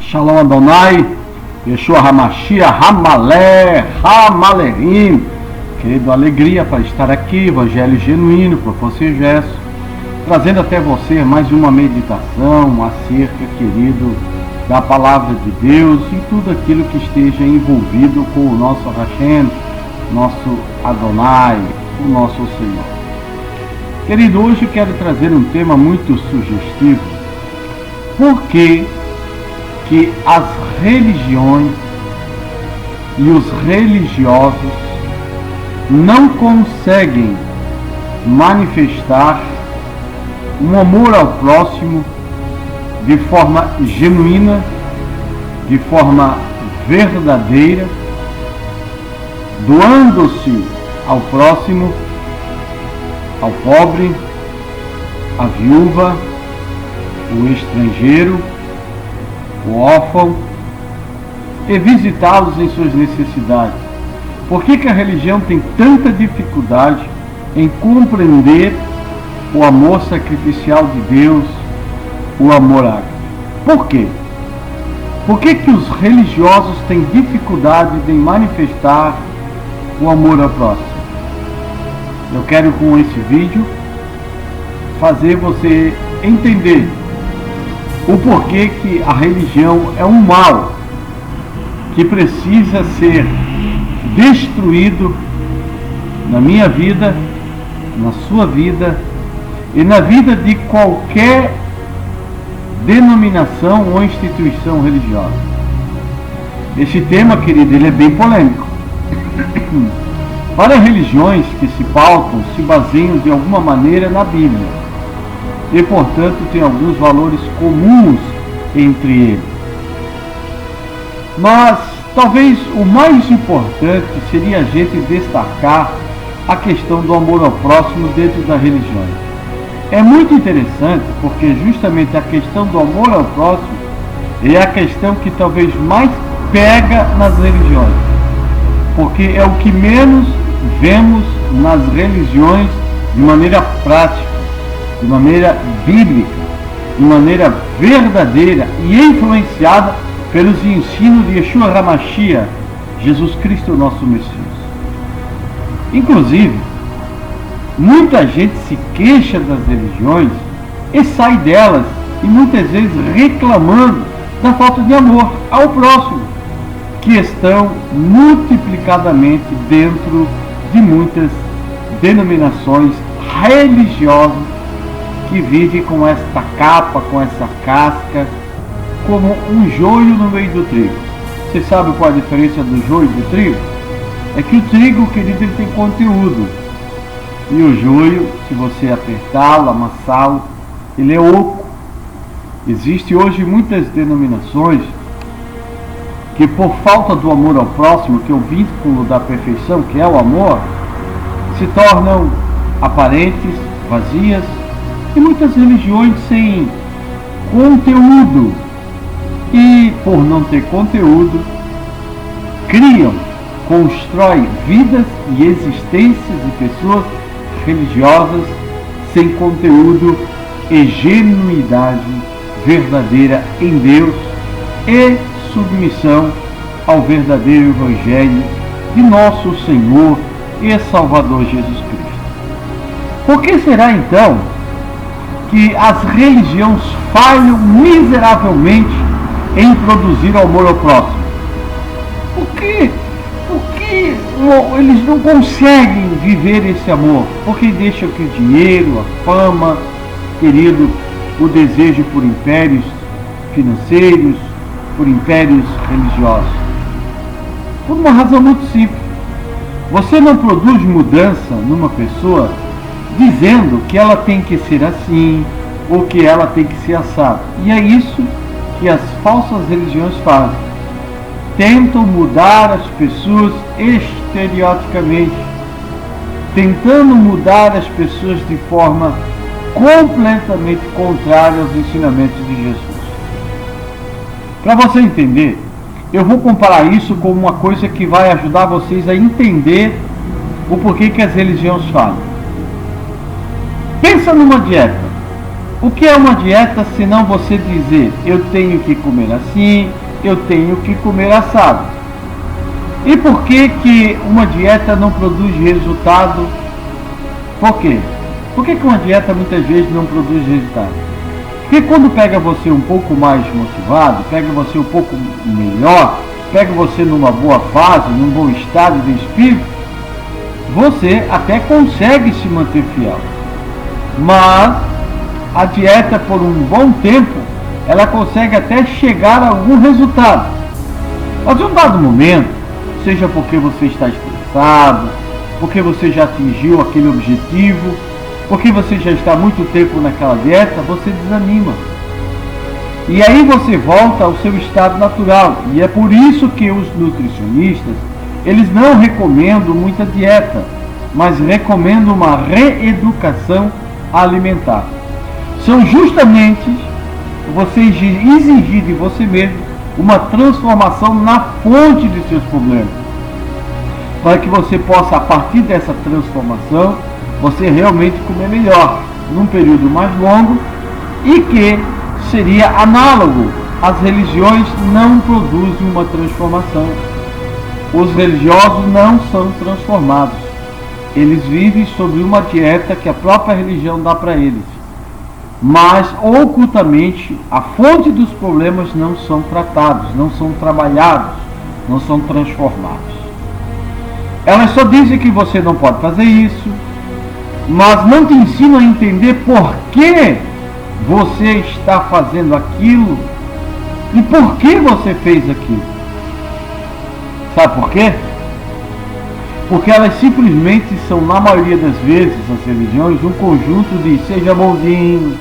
Shalom Adonai, Yeshua Hamashia, Hamalé, Hamalerim. Querido, alegria para estar aqui, Evangelho Genuíno, Propósito Gesso, trazendo até você mais uma meditação acerca, querido, da Palavra de Deus e tudo aquilo que esteja envolvido com o nosso Hashem, nosso Adonai, o nosso Senhor. Querido, hoje eu quero trazer um tema muito sugestivo. Por que as religiões e os religiosos não conseguem manifestar um amor ao próximo de forma genuína, de forma verdadeira, doando-se ao próximo, ao pobre, à viúva, o estrangeiro, o órfão, e visitá-los em suas necessidades? Por que a religião tem tanta dificuldade em compreender o amor sacrificial de Deus, o amor ágape? Por quê? Por que os religiosos têm dificuldade em manifestar o amor ao próximo? Eu quero, com esse vídeo, fazer você entender o porquê que a religião é um mal que precisa ser destruído na minha vida, na sua vida e na vida de qualquer denominação ou instituição religiosa. Esse tema, querido, ele é bem polêmico. Várias religiões que se pautam se baseiam de alguma maneira na Bíblia e, portanto, tem alguns valores comuns entre eles. Mas talvez o mais importante seria a gente destacar a questão do amor ao próximo dentro das religiões. É muito interessante porque justamente a questão do amor ao próximo é a questão que talvez mais pega nas religiões, porque é o que menos vemos nas religiões de maneira prática, de maneira bíblica, de maneira verdadeira e influenciada pelos ensinos de Yeshua Hamashia, Jesus Cristo, nosso Messias. Inclusive, muita gente se queixa das religiões e sai delas e muitas vezes reclamando da falta de amor ao próximo, que estão multiplicadamente dentro de muitas denominações religiosas que vivem com esta capa, com essa casca, como um joio no meio do trigo. Você sabe qual a diferença do joio e do trigo? É que o trigo, querido, ele tem conteúdo. E o joio, se você apertá-lo, amassá-lo, ele é oco. Existem hoje muitas denominações que, por falta do amor ao próximo, que é o vínculo da perfeição, que é o amor, se tornam aparentes, vazias, e muitas religiões sem conteúdo. E, por não ter conteúdo, criam, constroem vidas e existências de pessoas religiosas sem conteúdo e genuidade verdadeira em Deus e submissão ao verdadeiro Evangelho de nosso Senhor e Salvador Jesus Cristo. Por que será então que as religiões falham miseravelmente em produzir o amor ao próximo? Por que eles não conseguem viver esse amor? Porque deixam que o dinheiro, a fama, querido, o desejo por impérios financeiros, por impérios religiosos? Por uma razão muito simples. Você não produz mudança numa pessoa dizendo que ela tem que ser assim ou que ela tem que ser assado. E é isso que as falsas religiões fazem. Tentam mudar as pessoas estereotipicamente, tentando mudar as pessoas de forma completamente contrária aos ensinamentos de Jesus. Para você entender, eu vou comparar isso com uma coisa que vai ajudar vocês a entender o porquê que as religiões falam. Pensa numa dieta. O que é uma dieta se não você dizer eu tenho que comer assim, eu tenho que comer assado? E por que uma dieta não produz resultado? Por quê? Por que uma dieta muitas vezes não produz resultado? Porque quando pega você um pouco mais motivado, pega você um pouco melhor, pega você numa boa fase, num bom estado de espírito, você até consegue se manter fiel. Mas a dieta, por um bom tempo, ela consegue até chegar a algum resultado. Mas em um dado momento, seja porque você está estressado, porque você já atingiu aquele objetivo, porque você já está há muito tempo naquela dieta, você desanima. E aí você volta ao seu estado natural. E é por isso que os nutricionistas, eles não recomendam muita dieta, mas recomendam uma reeducação alimentar. São justamente você exigir de você mesmo uma transformação na fonte de seus problemas, para que você possa, a partir dessa transformação, você realmente comer melhor, num período mais longo, e que seria análogo. As religiões não produzem uma transformação. Os religiosos não são transformados. Eles vivem sobre uma dieta que a própria religião dá para eles. Mas, ocultamente, a fonte dos problemas não são tratados, não são trabalhados, não são transformados. Elas só dizem que você não pode fazer isso, mas não te ensinam a entender por que você está fazendo aquilo e por que você fez aquilo. Sabe por quê? Porque elas simplesmente são, na maioria das vezes, as religiões, um conjunto de seja bonzinho,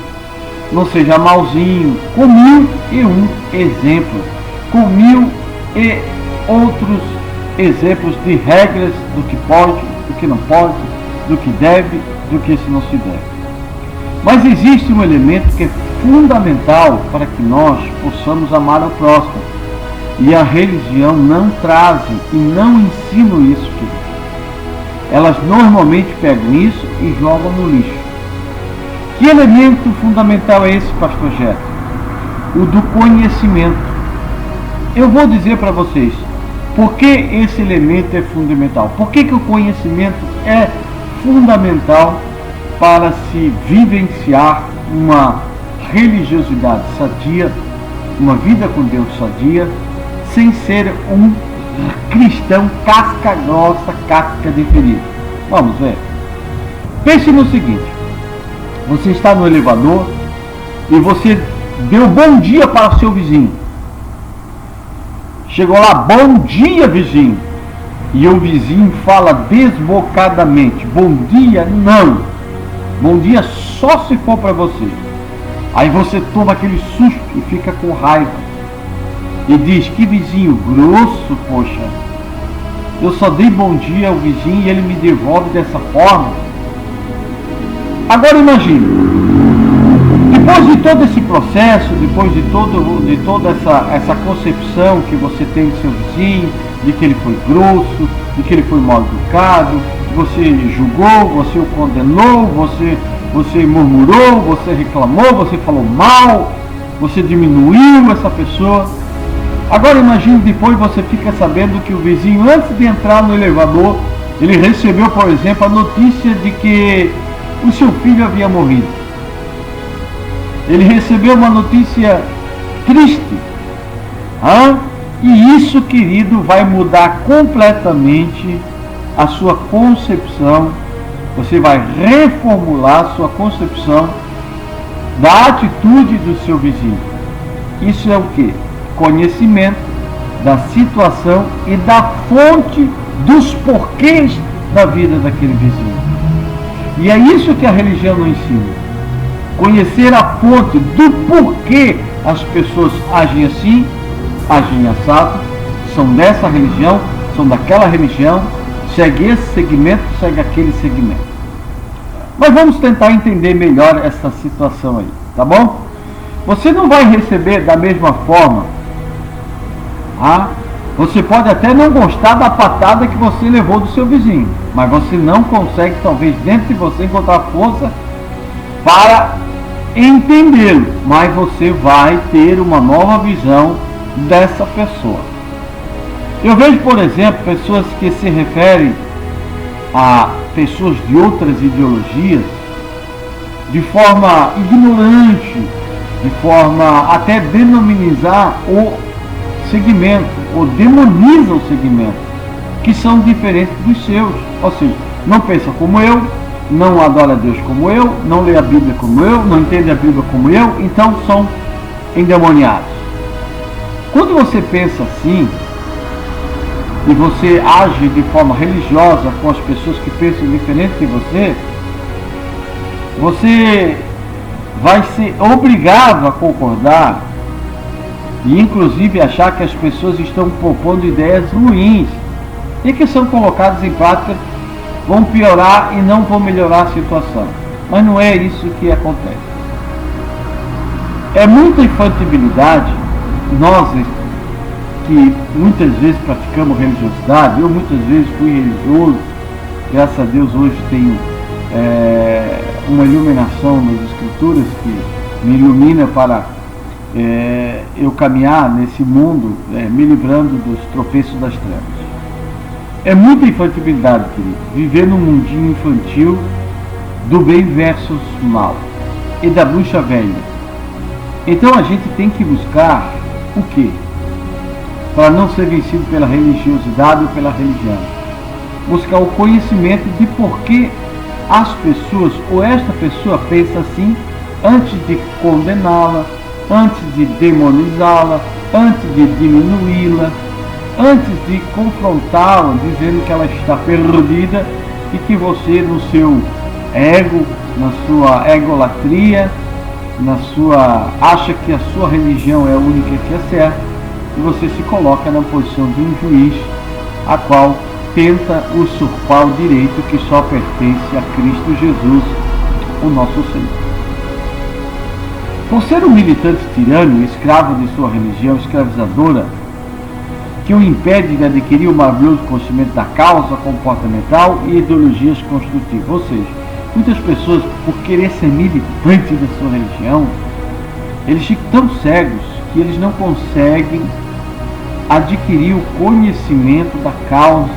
não seja malzinho, com 1001 exemplos, com 1000 outros exemplos de regras do que pode, do que não pode, do que deve, do que não se deve. Mas existe um elemento que é fundamental para que nós possamos amar ao próximo. E a religião não traz e não ensina isso, querido. Elas normalmente pegam isso e jogam no lixo. Que elemento fundamental é esse, pastor Jeff? O do conhecimento. Eu vou dizer para vocês, por que esse elemento é fundamental? Por que o conhecimento é fundamental para se vivenciar uma religiosidade sadia, uma vida com Deus sadia, sem ser um cristão casca grossa, casca de ferido? Vamos ver. Pense no seguinte: você está no elevador e você deu bom dia para o seu vizinho. Chegou lá, bom dia, vizinho. E o vizinho fala desbocadamente: bom dia, não. Bom dia só se for para você. Aí você toma aquele susto e fica com raiva. E diz: que vizinho grosso, poxa. Eu só dei bom dia ao vizinho e ele me devolve dessa forma. Agora imagine, depois de todo esse processo, depois de toda essa concepção que você tem do seu vizinho, de que ele foi grosso, de que ele foi mal educado, você julgou, você o condenou, você murmurou, você reclamou, você falou mal, você diminuiu essa pessoa. Agora imagine, depois você fica sabendo que o vizinho, antes de entrar no elevador, ele recebeu, por exemplo, a notícia de que o seu filho havia morrido. Ele recebeu uma notícia triste. E isso, querido, vai mudar completamente a sua concepção. Você vai reformular a sua concepção da atitude do seu vizinho. Isso é o quê? Conhecimento da situação e da fonte dos porquês da vida daquele vizinho. E é isso que a religião não ensina. Conhecer a fonte do porquê as pessoas agem assim, agem assado, são dessa religião, são daquela religião, segue esse segmento, segue aquele segmento. Mas vamos tentar entender melhor essa situação aí, tá bom? Você não vai receber da mesma forma. Você pode até não gostar da patada que você levou do seu vizinho, mas você não consegue, talvez, dentro de você encontrar força para entendê-lo, mas você vai ter uma nova visão dessa pessoa. Eu vejo, por exemplo, pessoas que se referem a pessoas de outras ideologias de forma ignorante, de forma até denominizar o segmento, ou demoniza o segmento, que são diferentes dos seus, ou seja, não pensa como eu, não adora a Deus como eu, não lê a Bíblia como eu, não entende a Bíblia como eu, então são endemoniados. Quando você pensa assim, e você age de forma religiosa com as pessoas que pensam diferente de você, você vai ser obrigado a concordar e inclusive achar que as pessoas estão propondo ideias ruins e que são colocadas em prática vão piorar e não vão melhorar a situação. Mas não é isso que acontece. É muita infantilidade. Nós que muitas vezes praticamos religiosidade, eu muitas vezes fui religioso, graças a Deus hoje tenho uma iluminação nas escrituras que me ilumina para eu caminhar nesse mundo, me livrando dos tropeços das trevas. É muita infantilidade, querido, viver num mundinho infantil do bem versus mal e da bruxa velha. Então a gente tem que buscar o quê? Para não ser vencido pela religiosidade ou pela religião. Buscar o conhecimento de por que as pessoas ou esta pessoa pensa assim antes de condená-la, antes de demonizá-la, antes de diminuí-la, antes de confrontá-la, dizendo que ela está perdida e que você, no seu ego, na sua egolatria, acha que a sua religião é a única que é certa, e você se coloca na posição de um juiz, a qual tenta usurpar o direito que só pertence a Cristo Jesus, o nosso Senhor. Por ser um militante tirano, escravo de sua religião escravizadora, que o impede de adquirir o maravilhoso conhecimento da causa comportamental e ideologias construtivas. Ou seja, muitas pessoas, por querer ser militante da sua religião, eles ficam tão cegos que eles não conseguem adquirir o conhecimento da causa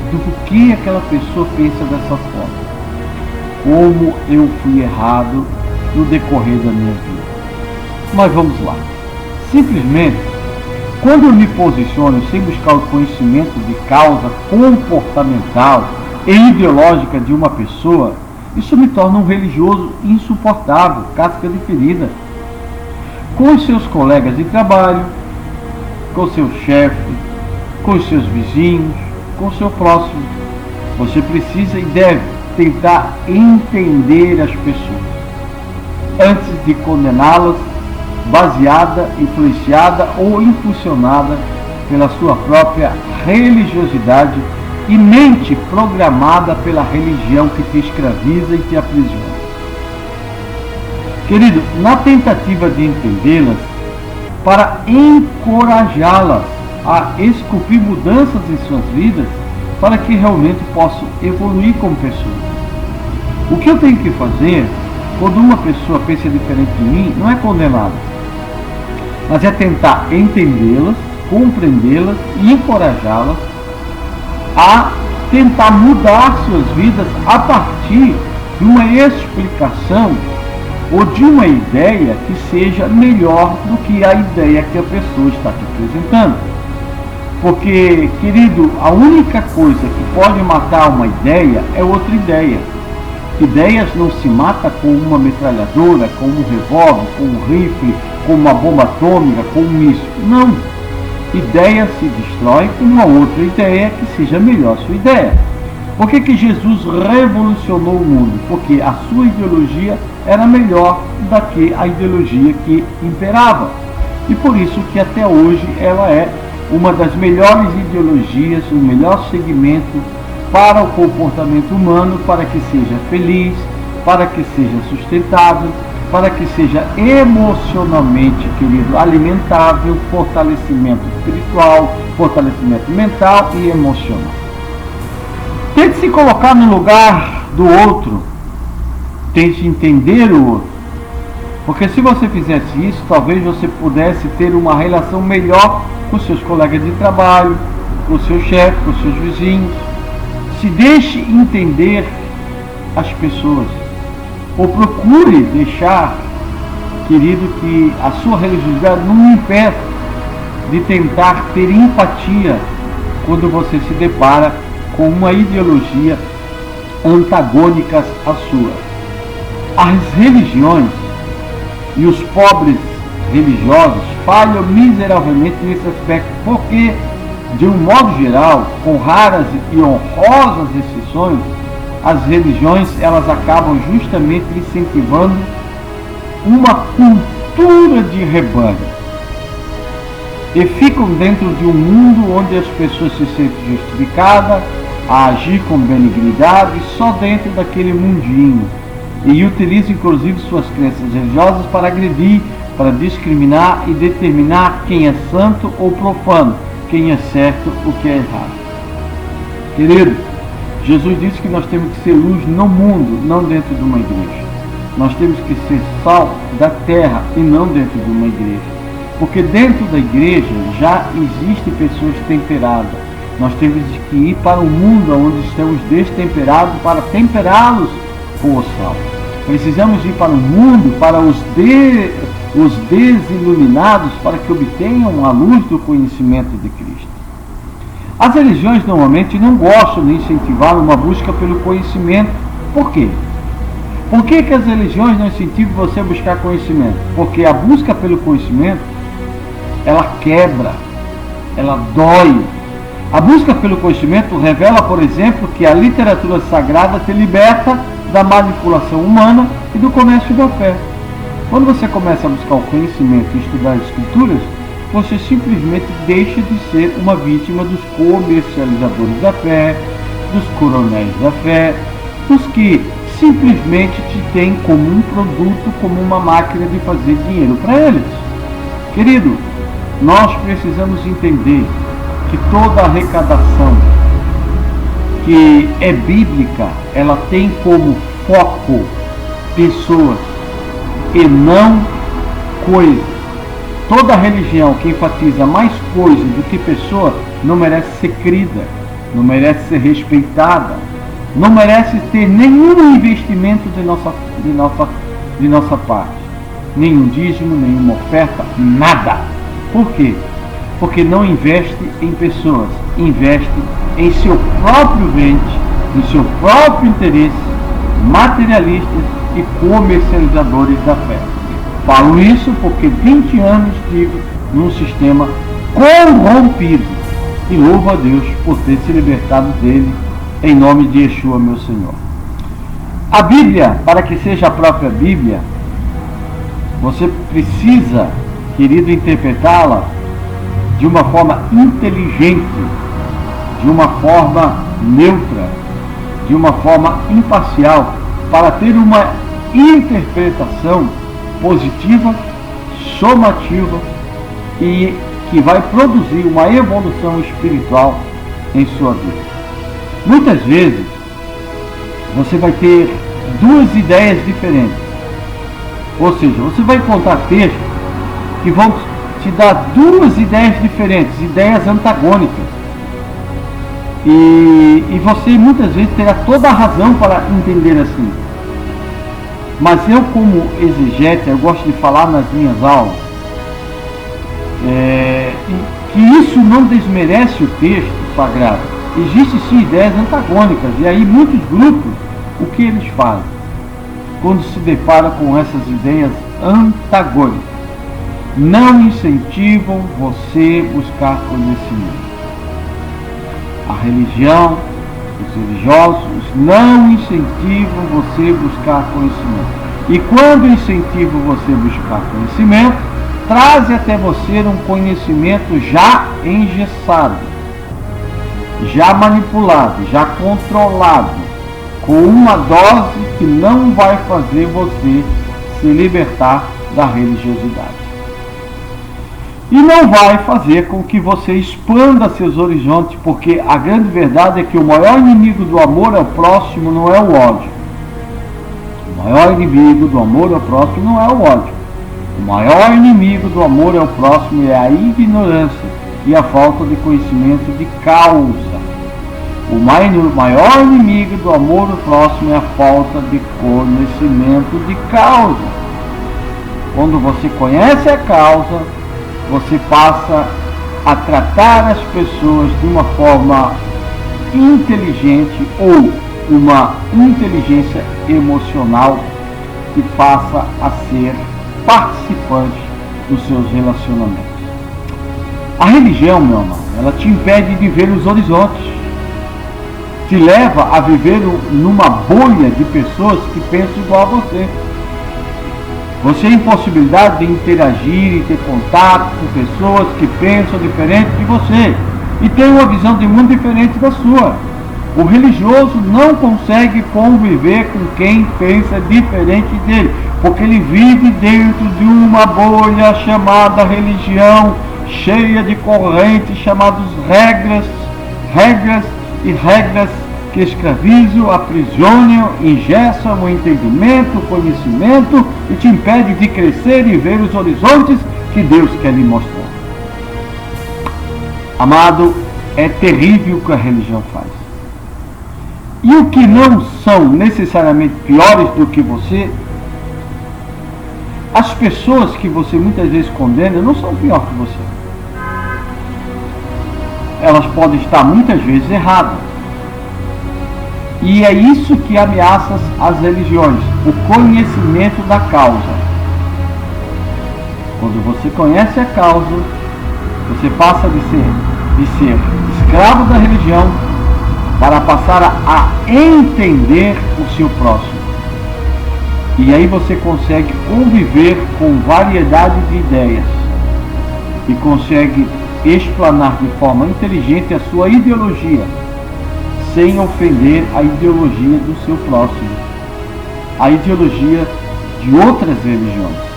do porquê aquela pessoa pensa dessa forma. Como eu fui errado no decorrer da minha vida. Mas vamos lá. Simplesmente, quando eu me posiciono sem buscar o conhecimento de causa comportamental e ideológica de uma pessoa, isso me torna um religioso insuportável, casca de ferida. Com os seus colegas de trabalho, com o seu chefe, com os seus vizinhos, com o seu próximo. Você precisa e deve tentar entender as pessoas antes de condená-las, baseada, influenciada ou impulsionada pela sua própria religiosidade e mente programada pela religião que te escraviza e te aprisiona. Querido, na tentativa de entendê-las, para encorajá-las a esculpir mudanças em suas vidas, para que realmente possam evoluir como pessoas. O que eu tenho que fazer, quando uma pessoa pensa diferente de mim, não é condená-la, mas é tentar entendê-las, compreendê-las e encorajá-las a tentar mudar suas vidas a partir de uma explicação ou de uma ideia que seja melhor do que a ideia que a pessoa está te apresentando. Porque, querido, a única coisa que pode matar uma ideia é outra ideia. Ideias não se matam com uma metralhadora, com um revólver, com um rifle, com uma bomba atômica, com um míssil. Não. Ideia se destrói com uma outra ideia que seja melhor a sua ideia. Por que Jesus revolucionou o mundo? Porque a sua ideologia era melhor do que a ideologia que imperava. E por isso que até hoje ela é uma das melhores ideologias, o melhor segmento para o comportamento humano, para que seja feliz, para que seja sustentável, para que seja emocionalmente, querido, alimentável, fortalecimento espiritual, fortalecimento mental e emocional. Tente se colocar no lugar do outro, tente entender o outro, Porque se você fizesse isso, talvez você pudesse ter uma relação melhor com seus colegas de trabalho, com seu chefe, com seus vizinhos. Se deixe entender as pessoas. Ou procure deixar, querido, que a sua religiosidade não impeça de tentar ter empatia quando você se depara com uma ideologia antagônica à sua. As religiões e os pobres religiosos falham miseravelmente nesse aspecto, porque, de um modo geral, com raras e honrosas exceções, as religiões elas acabam justamente incentivando uma cultura de rebanho e ficam dentro de um mundo onde as pessoas se sentem justificadas a agir com benignidade só dentro daquele mundinho, e utilizam inclusive suas crenças religiosas para agredir, para discriminar e determinar quem é santo ou profano, quem é certo, o que é errado. Querido, Jesus disse que nós temos que ser luz no mundo, não dentro de uma igreja. Nós temos que ser sal da terra e não dentro de uma igreja. Porque dentro da igreja já existem pessoas temperadas. Nós temos que ir para o mundo onde estamos destemperados para temperá-los com o sal. Precisamos ir para o mundo, para os desiluminados, para que obtenham a luz do conhecimento de Cristo. As religiões normalmente não gostam de incentivar uma busca pelo conhecimento. Por quê? Por que as religiões não incentivam você a buscar conhecimento? Porque a busca pelo conhecimento, ela quebra, ela dói. A busca pelo conhecimento revela, por exemplo, que a literatura sagrada te liberta da manipulação humana e do comércio da fé. Quando você começa a buscar o conhecimento e estudar as escrituras, você simplesmente deixa de ser uma vítima dos comercializadores da fé, dos coronéis da fé, dos que simplesmente te têm como um produto, como uma máquina de fazer dinheiro para eles. Querido, nós precisamos entender que toda arrecadação que é bíblica, ela tem como foco pessoas e não coisas. Toda religião que enfatiza mais coisa do que pessoa não merece ser crida, não merece ser respeitada, não merece ter nenhum investimento de nossa parte, nenhum dízimo, nenhuma oferta, nada. Por quê? Porque não investe em pessoas, investe em seu próprio ventre, em seu próprio interesse, materialistas e comercializadores da fé. Falo isso porque 20 anos estive num sistema corrompido e louvo a Deus por ter se libertado dele, em nome de Yeshua, meu Senhor. A Bíblia, para que seja a própria Bíblia, você precisa, querido, interpretá-la de uma forma inteligente, de uma forma neutra, de uma forma imparcial, para ter uma interpretação positiva, somativa e que vai produzir uma evolução espiritual em sua vida. Muitas vezes você vai ter duas ideias diferentes, ou seja, você vai encontrar textos que vão te dar duas ideias diferentes, ideias antagônicas, e você muitas vezes terá toda a razão para entender assim. Mas eu, como exegeta, eu gosto de falar nas minhas aulas que isso não desmerece o texto sagrado. Existem sim ideias antagônicas, e aí muitos grupos, o que eles fazem quando se deparam com essas ideias antagônicas? Não incentivam você a buscar conhecimento. A religião, os religiosos não incentivam você a buscar conhecimento. E quando incentivam você a buscar conhecimento, trazem até você um conhecimento já engessado, já manipulado, já controlado, com uma dose que não vai fazer você se libertar da religiosidade. E não vai fazer com que você expanda seus horizontes, porque a grande verdade é que o maior inimigo do amor ao próximo não é o ódio. O maior inimigo do amor ao próximo não é o ódio. O maior inimigo do amor ao próximo é a ignorância e a falta de conhecimento de causa. O maior inimigo do amor ao próximo é a falta de conhecimento de causa. Quando você conhece a causa, você passa a tratar as pessoas de uma forma inteligente ou uma inteligência emocional que passa a ser participante dos seus relacionamentos. A religião, meu amado, ela te impede de ver os horizontes, te leva a viver numa bolha de pessoas que pensam igual a você. Você é impossibilidade de interagir e ter contato com pessoas que pensam diferente de você e têm uma visão de mundo diferente da sua. O religioso não consegue conviver com quem pensa diferente dele, porque ele vive dentro de uma bolha chamada religião, cheia de correntes chamadas regras que escravizam, aprisionam, engessam o entendimento, o conhecimento e te impede de crescer e ver os horizontes que Deus quer lhe mostrar. Amado, é terrível o que a religião faz. E o que não são necessariamente piores do que você, as pessoas que você muitas vezes condena não são piores que você. Elas podem estar muitas vezes erradas. E é isso que ameaça as religiões, o conhecimento da causa. Quando você conhece a causa, você passa de ser escravo da religião para passar a entender o seu próximo. E aí você consegue conviver com variedade de ideias e consegue explanar de forma inteligente a sua ideologia, sem ofender a ideologia do seu próximo, a ideologia de outras religiões.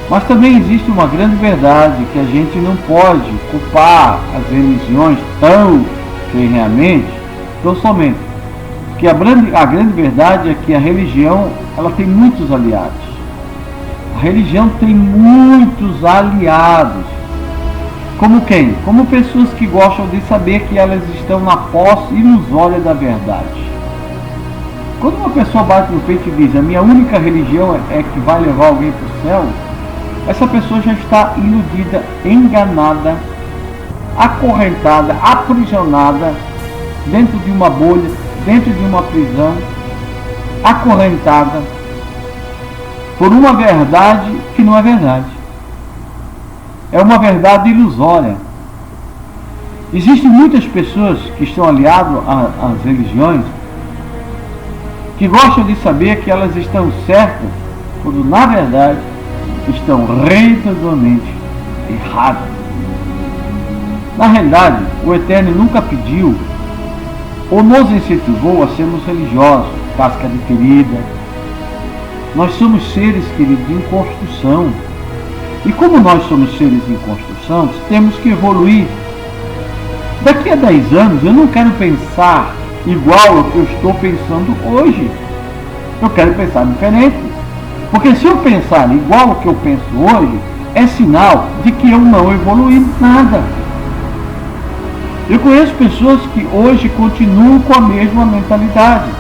Mas também existe uma grande verdade que a gente não pode culpar as religiões tão somente, que a grande verdade é que a religião ela tem muitos aliados. A religião tem muitos aliados. Como quem? Como pessoas que gostam de saber que elas estão na posse ilusória da verdade. Quando uma pessoa bate no peito e diz a minha única religião é que vai levar alguém para o céu, essa pessoa já está iludida, enganada, acorrentada, aprisionada dentro de uma bolha, dentro de uma prisão, acorrentada por uma verdade que não é verdade. É uma verdade ilusória. Existem muitas pessoas que estão aliadas às religiões que gostam de saber que elas estão certas, quando na verdade estão redondamente erradas. Na realidade, o Eterno nunca pediu ou nos incentivou a sermos religiosos, casca de ferida. Nós somos seres, queridos, em construção. E como nós somos seres em construção, temos que evoluir. Daqui a 10 anos eu não quero pensar igual ao que eu estou pensando hoje. Eu quero pensar diferente. Porque se eu pensar igual ao que eu penso hoje, é sinal de que eu não evoluí nada. Eu conheço pessoas que hoje continuam com a mesma mentalidade.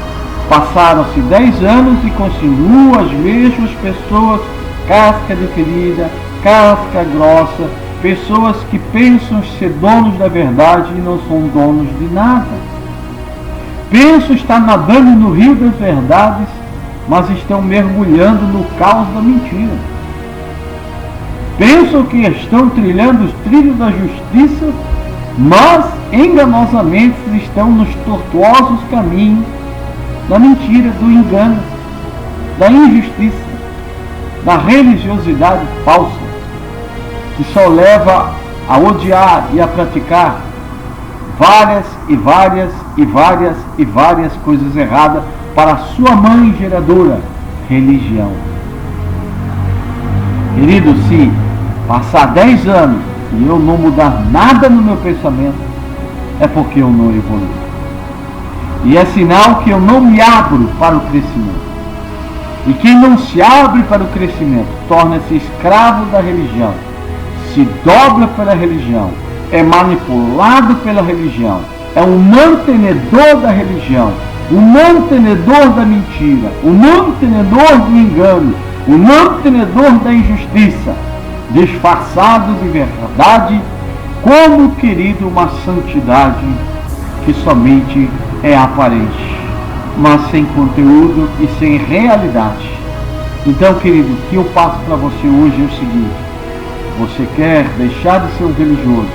Passaram-se 10 anos e continuam as mesmas pessoas, casca de ferida, casca grossa, pessoas que pensam ser donos da verdade e não são donos de nada. Pensam estar nadando no rio das verdades, mas estão mergulhando no caos da mentira. Pensam que estão trilhando os trilhos da justiça, mas enganosamente estão nos tortuosos caminhos da mentira, do engano, da injustiça, da religiosidade falsa, que só leva a odiar e a praticar várias coisas erradas para a sua mãe geradora, religião. Querido, se passar 10 anos e eu não mudar nada no meu pensamento, é porque eu não evoluo. E é sinal que eu não me abro para o crescimento. E quem não se abre para o crescimento torna-se escravo da religião, se dobra pela religião, é manipulado pela religião, é um mantenedor da religião, um mantenedor da mentira, um mantenedor do engano, um mantenedor da injustiça, disfarçado de verdade, como, querido, uma santidade que somente é aparente, mas sem conteúdo e sem realidade. Então, querido, o que eu passo para você hoje é o seguinte: você quer deixar de ser um religioso?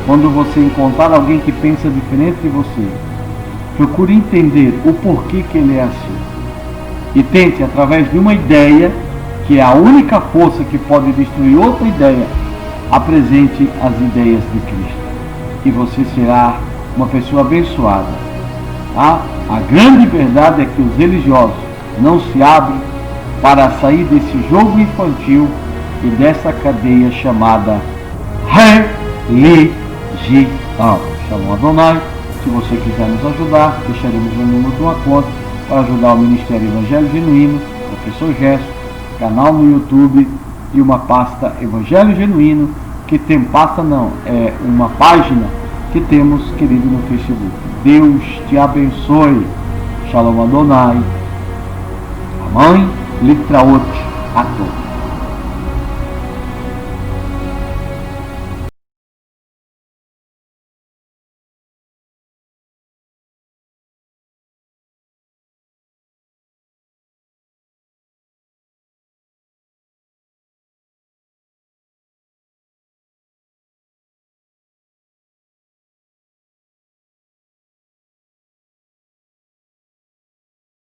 Quando você encontrar alguém que pensa diferente de você, procure entender o porquê que ele é assim. E tente, através de uma ideia, que é a única força que pode destruir outra ideia, apresente as ideias de Cristo. E você será uma pessoa abençoada. Tá? A grande verdade é que os religiosos não se abrem para sair desse jogo infantil e dessa cadeia chamada religião. Shalom Adonai. Se você quiser nos ajudar, deixaremos o número de uma conta para ajudar o Ministério Evangelho Genuíno, Professor Gesso, canal no YouTube e uma pasta Evangelho Genuíno, que tem pasta não, é uma página que temos, querido, no Facebook. Deus te abençoe. Shalom Adonai. Amém. Litraot a todos.